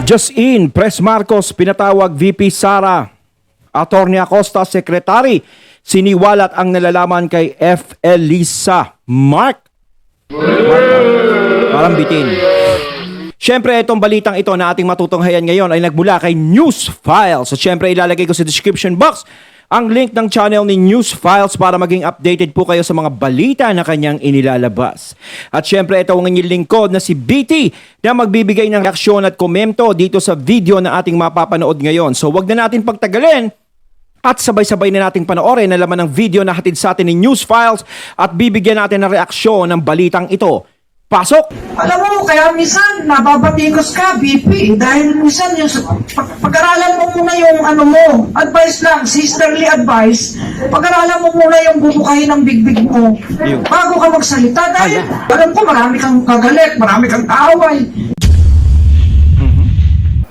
Just in, Pres Marcos pinatawag VP Sara. Attorney Acosta, Secretary, siniwalat ang nalalaman kay FL Lisa. Mark. Parang bitin. Siyempre, itong balitang ito na ating matutunghayan ngayon ay nagmula kay News Files. So, siyempre, ilalagay ko sa description box ang link ng channel ni News Files para maging updated po kayo sa mga balita na kanyang inilalabas. At siyempre, ito ang inyong lingkod na si BT na magbibigay ng reaksyon at komento dito sa video na ating mapapanood ngayon. So, wag na natin pagtagalin. At sabay-sabay na nating panoorin ang laman ng video na hatid sa atin ni News Files at bibigyan natin ng reaksyon ng balitang ito. Pasok! Alam mo, kaya minsan nababatikos ka, BP, dahil minsan yung pag-aralan mo muna yung advice lang, sisterly advice, pag-aralan mo muna yung bubukahin ng bigbig mo bago ka magsalita dahil alam ko marami kang kagalit, marami kang kaaway.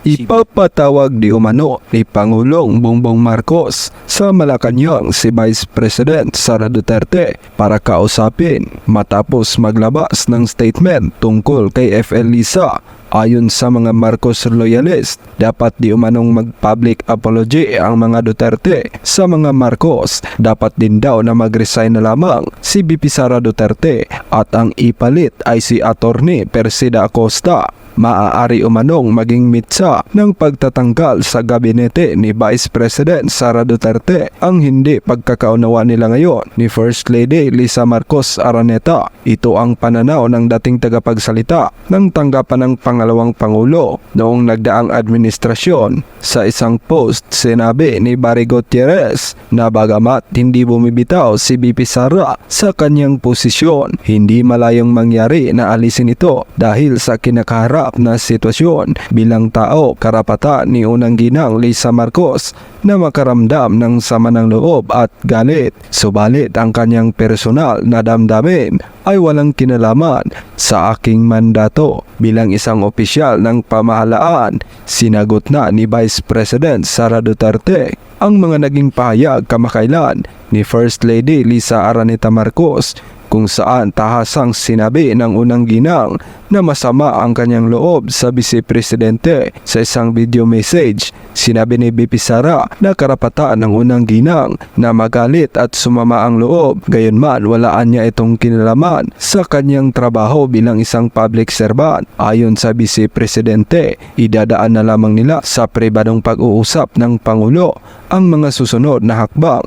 Ipapatawag di umano ni Pangulong Bongbong Marcos sa Malacanang si Vice President Sara Duterte para kausapin matapos maglabas ng statement tungkol kay FL Lisa. Ayon sa mga Marcos loyalist, dapat di umanong mag-public apology ang mga Duterte. Sa mga Marcos, dapat din daw na mag-resign na lamang si VP Sara Duterte at ang ipalit ay si Attorney Persida Acosta. Maaari umanong maging mitsa ng pagtatanggal sa gabinete ni Vice President Sara Duterte ang hindi pagkakaunawa nila ngayon ni First Lady Lisa Marcos Araneta. Ito ang pananaw ng dating tagapagsalita ng tanggapan ng pangalawang Pangulo noong nagdaang administrasyon. Sa isang post, sinabi ni Barry Gutierrez na bagamat hindi bumibitaw si VP Sara sa kanyang posisyon, hindi malayong mangyari na alisin ito dahil sa kinakaharap na sitwasyon bilang tao. Karapatan ni unang ginang Lisa Marcos na makaramdam ng sama ng loob at galit, subalit ang kanyang personal na damdamin ay walang kinalaman sa aking mandato bilang isang opisyal ng pamahalaan. Sinagot na ni Vice President Sara Duterte ang mga naging pahayag kamakailan ni First Lady Lisa Araneta Marcos kung saan tahasang sinabi ng unang ginang na masama ang kanyang loob sa Vice Presidente. Sa isang video message, sinabi ni VP Sara na karapatan ng unang ginang na magalit at sumama ang loob, gayunman walaan niya itong kinalaman sa kanyang trabaho bilang isang public servant. Ayon sa Vice Presidente, idadaan na lamang nila sa pribadong pag-uusap ng Pangulo ang mga susunod na hakbang.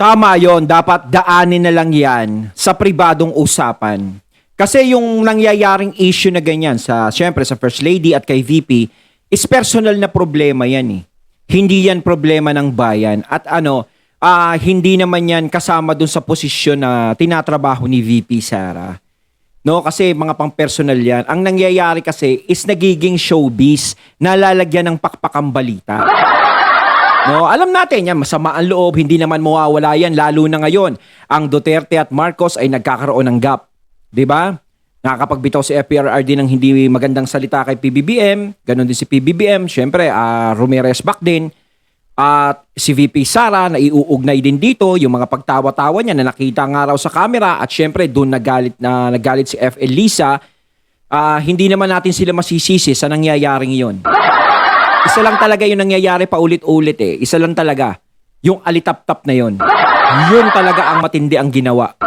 Tama yon, dapat daanin na lang yan sa pribadong usapan. Kasi yung nangyayaring issue na ganyan syempre sa First Lady at kay VP is personal na problema yan eh. Hindi yan problema ng bayan at hindi naman yan kasama dun sa posisyon na tinatrabaho ni VP Sara. No, kasi mga pang-personal yan. Ang nangyayari kasi is nagiging showbiz na lalagyan ng pakpakang balita. No, alam natin yan, masama ang loob, hindi naman mawawala yan, lalo na ngayon. Ang Duterte at Marcos ay nagkakaroon ng gap. 'Di ba? Nakakapagbitaw si FPRRD ng hindi magandang salita kay PBBM, ganun din si PBBM, syempre Romeres back din. At si VP Sara na iuugnay din dito, yung mga pagtawa-tawa niya na nakita nga raw sa camera at syempre doon nagalit si FL Lisa. Hindi naman natin sila masisisi sa nangyayaring 'yon. Isa lang talaga yung nangyayari paulit-ulit eh. Isa lang talaga. Yung alitap-tap na yon. Yun talaga ang matindi ang ginawa.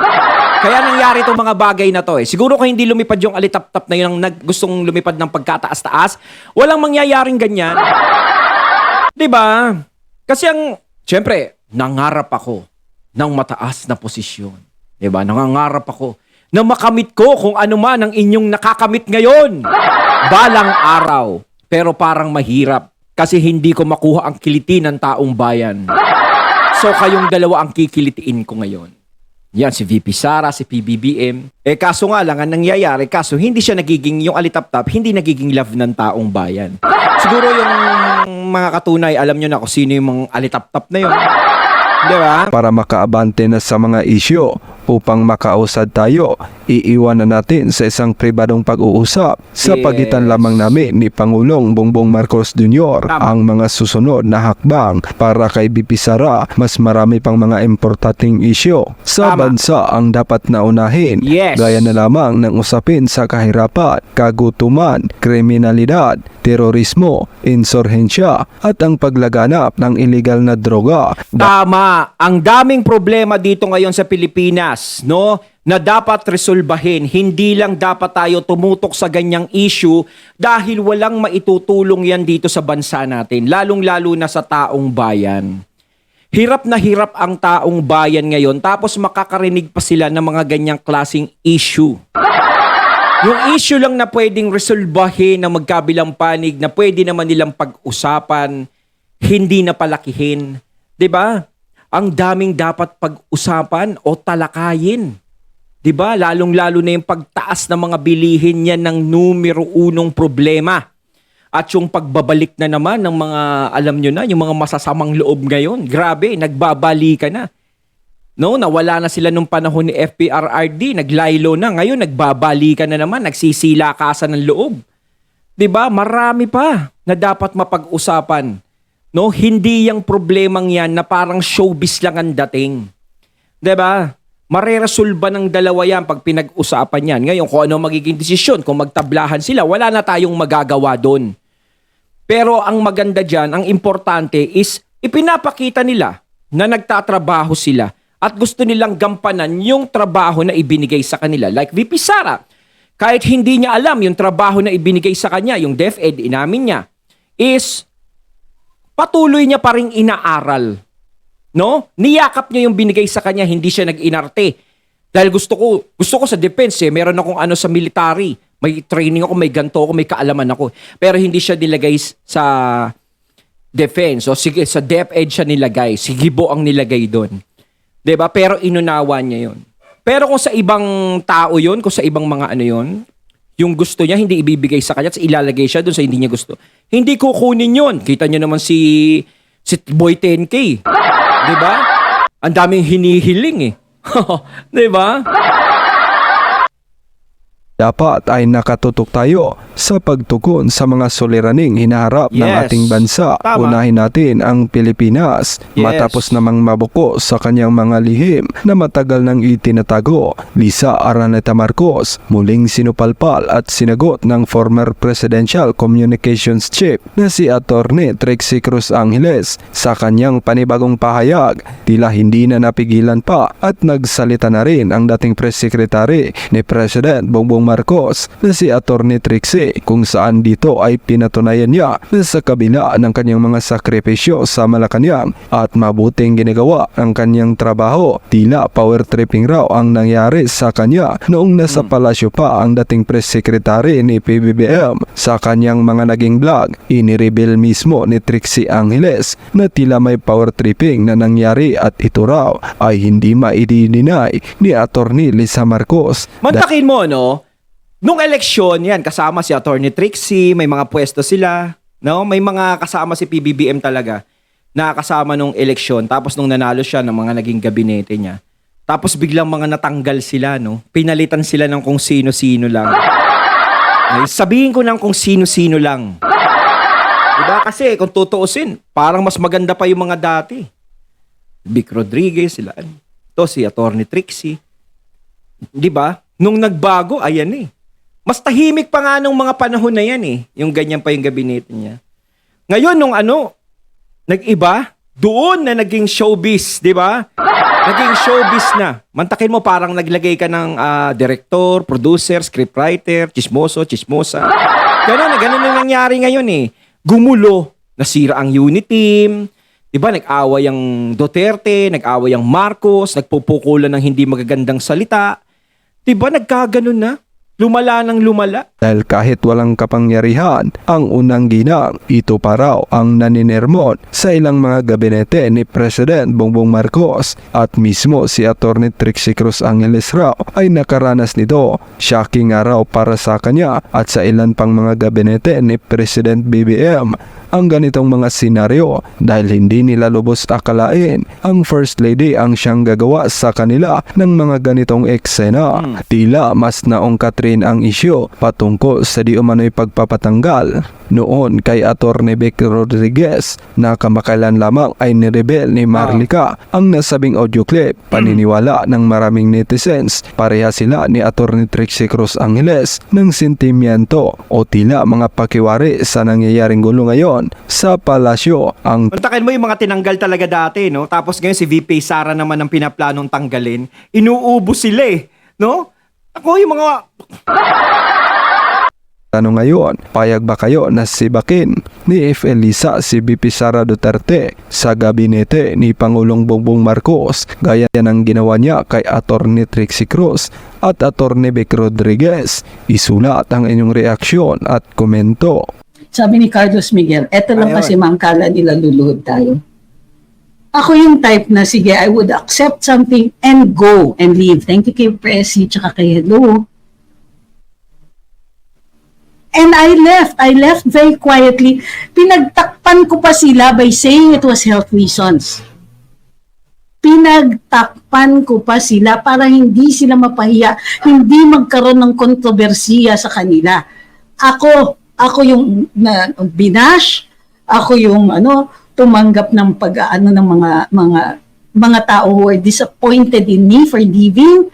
Kaya nangyari itong mga bagay na to eh. Siguro kung hindi lumipad yung alitap-tap na yun ang gustong lumipad ng pagkataas-taas, walang mangyayaring ganyan. Diba? Kasi syempre, nangarap ako ng mataas na posisyon. Diba? Nangangarap ako na makamit ko kung ano man ang inyong nakakamit ngayon. Balang araw. Pero parang mahirap kasi hindi ko makuha ang kiliti ng taong bayan. So kayong dalawa ang kikilitiin ko ngayon. Yan, si VP Sara, si PBBM. Kaso nga lang, ang nangyayari, kaso hindi siya nagiging, yung alitap-tap, hindi nagiging love ng taong bayan. Siguro yung mga katunay, alam nyo na kung sino yung mga alitap-tap na yun. Di ba? Para makaabante na sa mga isyo upang makausad tayo, iiwan na natin sa isang pribadong pag-uusap sa Yes. pagitan lamang namin ni Pangulong Bongbong Marcos Jr. Tama. ang mga susunod na hakbang para kay BP Sara. Mas marami pang mga importanteng isyo sa Tama. bansa ang dapat na unahin, Yes. gaya na lamang ng usapin sa kahirapan, kagutuman, kriminalidad, terorismo, insurhensya at ang paglaganap ng illegal na droga. Tama. Ang daming problema dito ngayon sa Pilipinas, no? Na dapat resolbahin. Hindi lang dapat tayo tumutok sa ganyang issue dahil walang maitutulong yan dito sa bansa natin, lalong-lalo na sa taong bayan. Hirap na hirap ang taong bayan ngayon tapos makakarinig pa sila ng mga ganyang klaseng issue. Yung issue lang na pwedeng resolbahin ng magkabilang panig na pwede naman nilang pag-usapan, hindi na palakihin. 'Di ba? Ang daming dapat pag-usapan o talakayin. 'Di ba? Lalong-lalo na yung pagtaas ng mga bilihin niyan ng numero unong problema. At yung pagbabalik na naman ng mga, alam nyo na, yung mga masasamang loob ngayon. Grabe, nagbabalikan na. No, nawala na sila nung panahon ni FPRRD, naglaylo na. Ngayon, nagbabalikan na naman, nagsisilakasan ng loob. 'Di ba? Marami pa na dapat mapag-usapan. No, hindi yung problemang yan na parang showbiz lang ang dating. 'Di ba? Mareresolba ng dalawa yan pag pinag-usapan yan. Ngayon, kung ano magiging desisyon, kung magtablahan sila, wala na tayong magagawa doon. Pero ang maganda dyan, ang importante is ipinapakita nila na nagtatrabaho sila at gusto nilang gampanan yung trabaho na ibinigay sa kanila. Like VP Sara, kahit hindi niya alam yung trabaho na ibinigay sa kanya, yung DepEd, inamin niya, is patuloy niya pa rin inaaral. No? Niyakap niya yung binigay sa kanya, hindi siya nag-inarte. Dahil gusto ko sa defense meron akong ano sa military. May training ako, may ganto ako, may kaalaman ako. Pero hindi siya nilagay sa defense. O sige, sa DepEd siya nilagay. Si Gibo ang nilagay doon. 'Di ba? Pero inunawa niya 'yon. Pero kung sa ibang tao 'yon, kung sa ibang mga ano 'yon, yung gusto niya hindi ibibigay sa kanya at ilalagay siya doon sa hindi niya gusto. Hindi kukunin 'yon. Kita niyo naman si Boy 10K. 'Di ba? Ang daming hinihiling eh. 'Di ba? Dapat ay nakatutok tayo sa pagtugon sa mga suliraning hinaharap ng Yes. ating bansa. Tama. Unahin natin ang Pilipinas Yes. matapos namang mabuko sa kanyang mga lihim na matagal nang itinatago. Lisa Araneta Marcos muling sinupalpal at sinagot ng former Presidential Communications Chief na si Attorney Trixie Cruz Angeles sa kanyang panibagong pahayag. Tila hindi na napigilan pa at nagsalita na rin ang dating Press Secretary ni President Bongbong Marcos na si Attorney Trixie, kung saan dito ay pinatunayan niya na sa kabila ng kanyang mga sakripisyo sa Malacanang at mabuting ginagawa ang kanyang trabaho, tila power tripping raw ang nangyari sa kanya noong nasa palasyo pa ang dating Press Secretary ni PBBM. Sa kanyang mga naging vlog, inireveal mismo ni Trixie Angeles na tila may power tripping na nangyari at ito raw ay hindi maidideny ni Attorney Lisa Marcos. Mantakin mo, no? Nung eleksyon, yan, kasama si Attorney Trixie, may mga pwesto sila, no? May mga kasama si PBBM talaga na kasama nung eleksyon. Tapos nung nanalo siya ng mga naging gabinete niya. Tapos biglang mga natanggal sila, no? Pinalitan sila ng kung sino-sino lang. Ay, sabihin ko ng kung sino-sino lang. Diba? Kasi kung tutuusin, parang mas maganda pa yung mga dati. Vic Rodriguez, sila. Ito si Attorney Trixie. Diba? Nung nagbago, ayan eh. Mas tahimik pa nga nung mga panahon na yan eh. Yung ganyan pa yung gabinete niya. Ngayon, nung nag-iba, doon na naging showbiz, di ba? Naging showbiz na. Mantakin mo, parang naglagay ka ng director, producer, scriptwriter, chismoso, chismosa. Ganun na nangyari ngayon eh. Gumulo. Nasira ang unit team. Di ba, nag-away ang Duterte, nag-away ang Marcos, nagpupukulan ng hindi magagandang salita. Di ba, nagkaganon na? Lumala ng lumala. Dahil kahit walang kapangyarihan, ang unang ginang, ito pa raw ang naninermon sa ilang mga gabinete ni President Bongbong Marcos at mismo si Attorney Trixie Cruz Angeles raw ay nakaranas nito. Shocking nga raw para sa kanya at sa ilan pang mga gabinete ni President BBM ang ganitong mga senaryo dahil hindi nila lubos akalain ang First Lady ang siyang gagawa sa kanila ng mga ganitong eksena. Tila mas naungkat rin ang isyu patungkol sa di umano'y pagpapatanggal noon kay Atty. Vic Rodriguez na kamakailan lamang ay nirebel ni Marlica ang nasabing audio clip. Paniniwala ng maraming netizens pareha sila ni Atty. Trixie Cruz Angeles ng sentimiento o tila mga pakiwari sa nangyayaring gulo ngayon sa palasyo. Ang Kontakin mo yung mga tinanggal talaga dati, no? Tapos ngayon si VP Sara naman ang pinaplanong tanggalin. Inuubo sila eh, no? Ako yung mga... tanong ngayon, payag ba kayo na sibakin ni F. Elisa si VP Sara Duterte sa gabinete ni Pangulong Bongbong Marcos gaya ng ginawa niya kay Atty. Trixie Cruz at Atty. Vic Rodriguez? Isulat ang inyong reaksyon at komento. Sabi ni Carlos Miguel, eto lang Ayun. kasi mangkala nila luluhod tayo. Ako yung type na, sige, I would accept something and go and leave. Thank you kay Presi, tsaka kay Hello. And I left very quietly. Pinagtakpan ko pa sila by saying it was health reasons. Pinagtakpan ko pa sila para hindi sila mapahiya, hindi magkaroon ng kontrobersiya sa kanila. Ako yung binash, ako yung tumanggap ng pag-aano ng mga tao who are disappointed in me for leaving.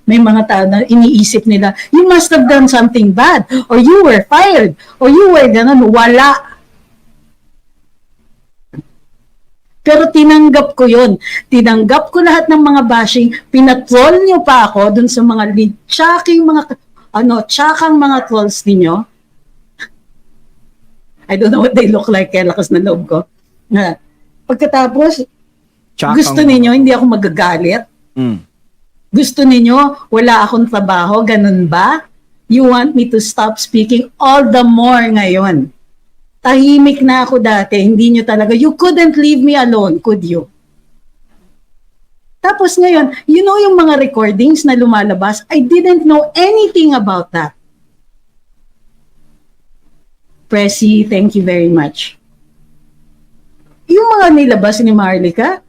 May mga tao na iniisip nila, you must have done something bad, or you were fired, or you were ganun. Wala. Pero tinanggap ko yun. Tinanggap ko lahat ng mga bashing. Pinatroll nyo pa ako dun sa mga tsaking mga trolls ninyo. I don't know what they look like, kaya lakas na loob ko. Pagkatapos, Tsakang- gusto ninyo, hindi ako magagalit. Gusto ninyo, wala akong trabaho, ganun ba? You want me to stop speaking all the more ngayon. Tahimik na ako dati, hindi nyo talaga, you couldn't leave me alone, could you? Tapos ngayon, you know yung mga recordings na lumalabas, I didn't know anything about that. Presi, thank you very much. Yung mga nilabas ni Marlica,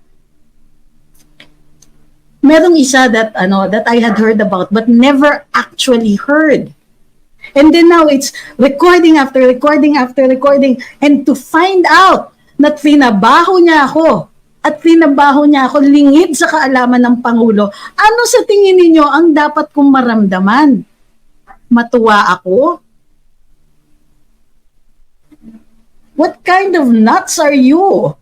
merong isa that I had heard about but never actually heard. And then now it's recording after recording after recording, and to find out na trinabaho niya ako at trinabaho niya ako lingid sa kaalaman ng Pangulo. Ano sa tingin ninyo ang dapat kong maramdaman? Matuwa ako? What kind of nuts are you?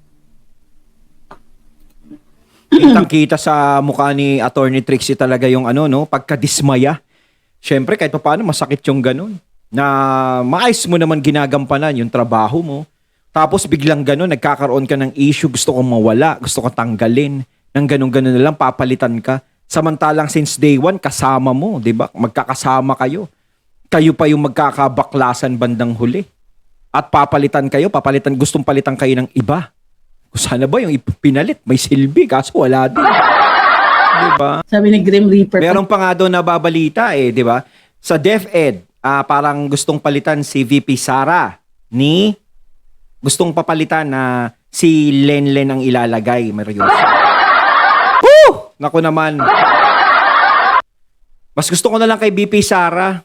Kitang-kita sa mukha ni Atty. Trixie talaga yung pagkadismaya. Siyempre, kahit paano masakit yung ganun. Na maayos mo naman ginagampanan yung trabaho mo. Tapos biglang ganun, nagkakaroon ka ng issue, gusto kong mawala, gusto kong tanggalin. Nang ganun-ganun na lang, papalitan ka. Samantalang since day one, kasama mo, di ba? Magkakasama kayo. Kayo pa yung magkakabaklasan bandang huli. At gustong palitan kayo ng iba. Sana ba yung pinalit? May silbi, kaso wala din. Diba? Sabi ni Grim Reaper. Meron pa nga doon nababalita di ba? Sa DepEd, parang gustong palitan si VP Sara gustong papalitan na si Lenlen ang ilalagay, Mariosa. Woo! Naku naman. Mas gusto ko na lang kay VP Sara.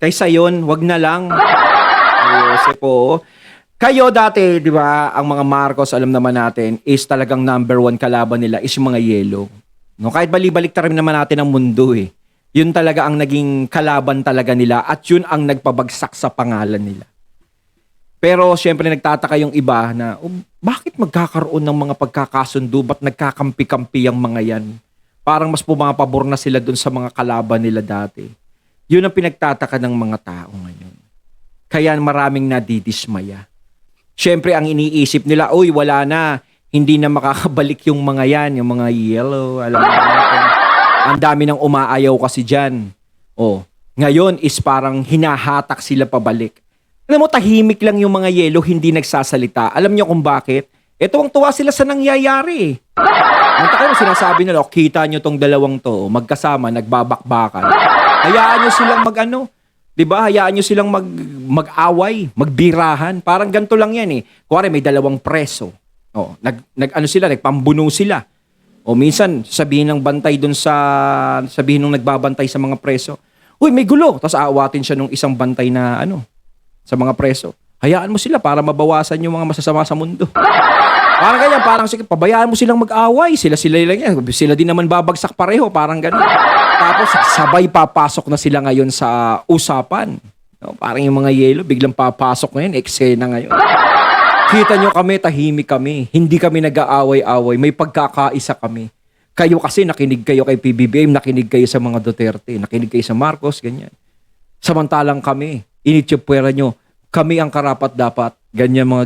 Kaysa yun, wag na lang. Mariosa po. Kayo dati, di ba, ang mga Marcos, alam naman natin, is talagang number one kalaban nila is yung mga yellow. No, kahit balik rin naman natin ang mundo eh. Yun talaga ang naging kalaban talaga nila at yun ang nagpabagsak sa pangalan nila. Pero syempre nagtataka yung iba na, bakit magkakaroon ng mga pagkakasundo? Ba't nagkakampi-kampi ang mga yan? Parang mas pumapabor na sila dun sa mga kalaban nila dati. Yun ang pinagtataka ng mga tao ngayon. Kaya maraming nadidismaya. Siyempre, ang iniisip nila, wala na. Hindi na makakabalik yung mga yan, yung mga yellow. Alam mo natin. Ang dami nang umaayaw kasi dyan. Ngayon is parang hinahatak sila pabalik. Alam mo, tahimik lang yung mga yellow, hindi nagsasalita. Alam niyo kung bakit? Ito ang tuwa sila sa nangyayari. Kayo sinasabi nila, kita nyo tong dalawang to, magkasama, nagbabakbakan. Hayaan nyo silang 'Di ba? Hayaan nyo silang mag-away, magbirahan. Parang ganito lang yan eh. Kuwari may dalawang preso. Oh, ano sila, nagpambuno sila. O minsan, sabihin ng bantay dun sabihin nung nagbabantay sa mga preso, uy, may gulo. Tapos aawatin siya nung isang bantay na sa mga preso. Hayaan mo sila para mabawasan yung mga masasama sa mundo. Parang ganyan, parang sige, pabayaan mo silang mag-away. Sila lang yan. Sila din naman babagsak pareho, parang gano'n. Tapos sabay papasok na sila ngayon sa usapan. No, parang yung mga yelo, biglang papasok ngayon, eksena ngayon. Kita nyo kami, tahimik kami. Hindi kami nag-aaway-away. May pagkakaisa kami. Kayo kasi nakinig kayo kay PBBM, nakinig kayo sa mga Duterte, nakinig kayo sa Marcos, ganyan. Samantalang kami, initsipwera nyo, kami ang karapat-dapat. Ganyan mga.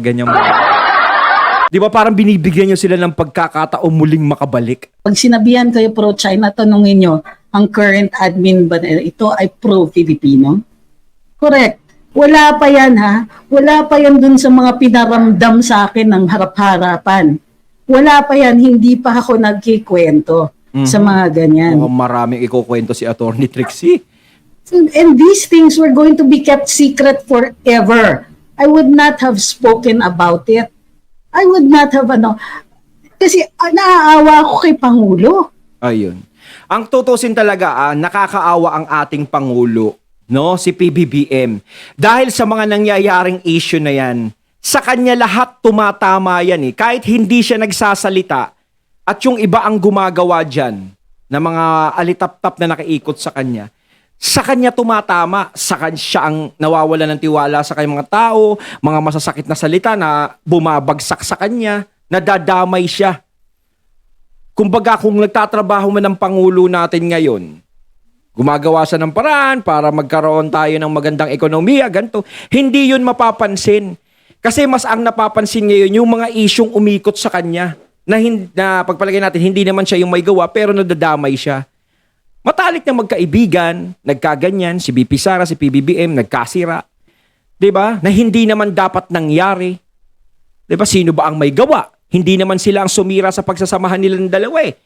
Di ba parang binibigyan nyo sila ng pagkakataon muling makabalik? Pag sinabihan kayo pro-China, tanungin nyo, ang current admin ba ito ay pro-Filipino? Correct. Wala pa yan ha. Wala pa yan dun sa mga pinaramdam sa akin ng harap-harapan. Wala pa yan. Hindi pa ako nagkikwento sa mga ganyan. Mukhang maraming ikukwento si Attorney Trixie. And these things were going to be kept secret forever. I would not have spoken about it. I would not have kasi naaawa ako kay Pangulo. Ayun. Ang tutusin talaga, nakakaawa ang ating Pangulo, no? Si PBBM. Dahil sa mga nangyayaring issue na yan, sa kanya lahat tumatama yan eh. Kahit hindi siya nagsasalita at yung iba ang gumagawa dyan na mga alitap-tap na nakiikot sa kanya tumatama. Siya ang nawawala ng tiwala sa kanyang mga tao, mga masasakit na salita na bumabagsak sa kanya, nadadamay siya. Kumbaga kung nagtatrabaho man ng Pangulo natin ngayon, gumagawa siya ng paraan para magkaroon tayo ng magandang ekonomiya, ganito, hindi yun mapapansin. Kasi mas ang napapansin ngayon yung mga isyong umikot sa kanya na pagpalagay natin, hindi naman siya yung may gawa pero nadadamay siya. Matalik na magkaibigan, nagkaganyan, si BP Sara, si PBBM, nagkasira. 'Di ba? Na hindi naman dapat nangyari. 'Di ba? Sino ba ang may gawa? Hindi naman sila ang sumira sa pagsasamahan nilang dalawa eh.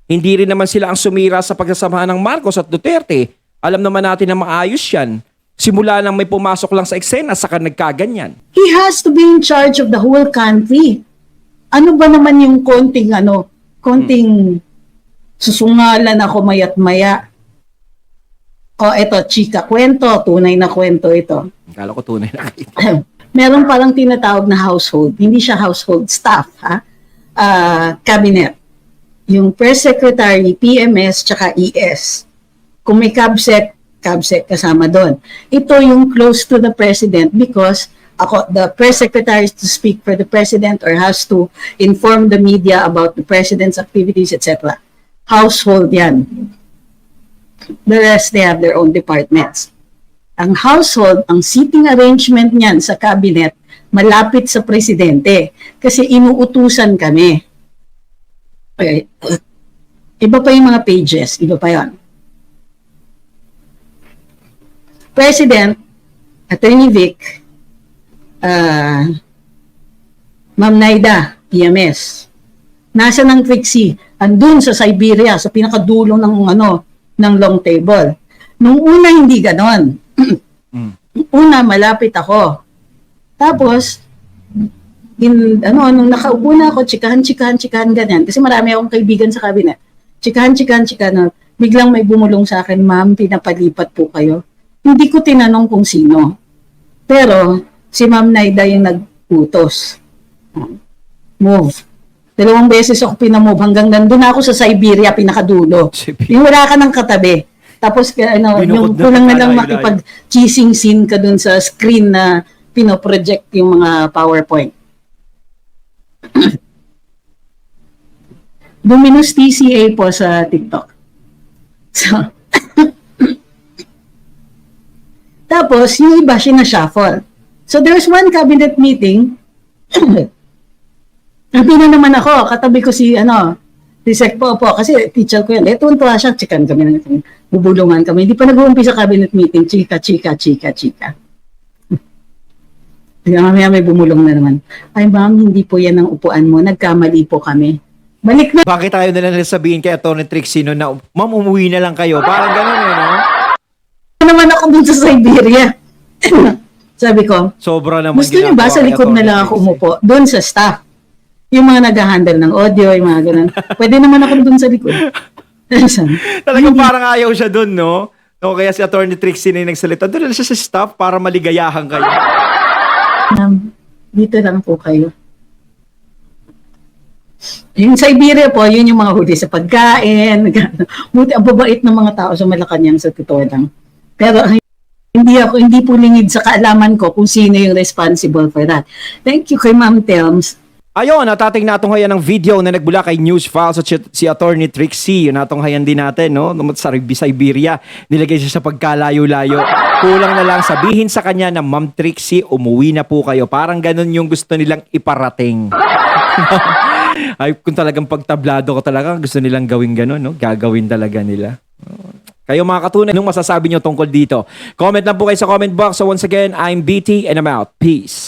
Hindi rin naman sila ang sumira sa pagsasamahan ng Marcos at Duterte. Alam naman natin na maayos 'yan. Simula nang may pumasok lang sa eksena, saka nagkaganyan. He has to be in charge of the whole country. Ano ba naman yung konting susungalan ako mayat maya. O eto, chika kwento, tunay na kwento ito. Akala ko tunay na kayo. Meron palang tinatawag na household. Hindi siya household staff, ha? Cabinet. Yung Press Secretary, PMS, tsaka ES. Kung may CABSEC kasama doon. Ito yung close to the President because the Press Secretary is to speak for the President or has to inform the media about the President's activities, etc. Household yan. The rest, they have their own departments. Ang household, ang seating arrangement niyan sa cabinet, malapit sa presidente. Kasi inuutusan kami. Okay. Iba pa yung mga pages. Iba pa yon. President, Attorney Vic, Ma'am Naida, PMS. Nasa ng Trixie, andun sa Siberia, sa pinakadulo ng long table. Nung una, hindi ganon. Una, malapit ako. Tapos, nung nakaupo na ako, chikahan, ganyan. Kasi marami akong kaibigan sa kabinet. Chikahan, biglang may bumulong sa akin, ma'am, pinapalipat po kayo. Hindi ko tinanong kung sino. Pero, si Ma'am Naida yung nag-utos. Move. 2 beses ako pinamove hanggang nandun ako sa Siberia, pinakadulo. Yung wala ka ng katabi. Tapos, yung kulang na lang makipag-cheesing scene ka dun sa screen na pinoproject yung mga PowerPoint. Dominos TCA po sa TikTok. So, tapos, yung iba sinashuffle. So, there's one cabinet meeting. Sabi na naman ako, katabi ko si Sec po, kasi teacher ko yan. Tuwan-tuwa siya, chikan kami, bubulungan kami. Hindi pa nag-uumpisa cabinet meeting, chika. Mamaya may bumulong na naman. Ay ma'am, hindi po yan ang upuan mo, nagkamali po kami. Balik na. Bakit tayo na lang sabihin kay Atty. Trixie no na, ma'am, umuwi na lang kayo? Parang gano'n no? naman ako dun sa Siberia. Sabi ko, Sobra naman gusto niyo ba ginagawa sa kay likod na Atty. lang ako Trixie. umupo? Doon sa staff. Yung mga nag-handle ng audio, yung mga ganun. Pwede naman ako doon sa likod. Talagang parang ayaw siya dun, no? No, kaya si Atty. Trixie na yung nagsalita. Doon lang siya sa staff para maligayahan kayo. Dito lang po kayo. Yung Siberia po, yun yung mga huli sa pagkain. Buti ang babait ng mga tao sa Malacanang sa totoo lang. Pero hindi po lingid sa kaalaman ko kung sino yung responsible for that. Thank you kay Ma'am Telms. Ayun, natating natunghayan ng video na nagbula kay News Files at si Atty. Trixie. Yung natunghayan din natin, no? Sa Siberia, nilagay siya sa pagkalayo-layo. Kulang na lang sabihin sa kanya na, Ma'am Trixie, umuwi na po kayo. Parang ganun yung gusto nilang iparating. Ay, kung talagang pagtablado ko talaga, gusto nilang gawin ganun, no? Gagawin talaga nila. Kayo mga katunay, anong masasabi nyo tungkol dito? Comment lang po kayo sa comment box. So once again, I'm BT and I'm out. Peace.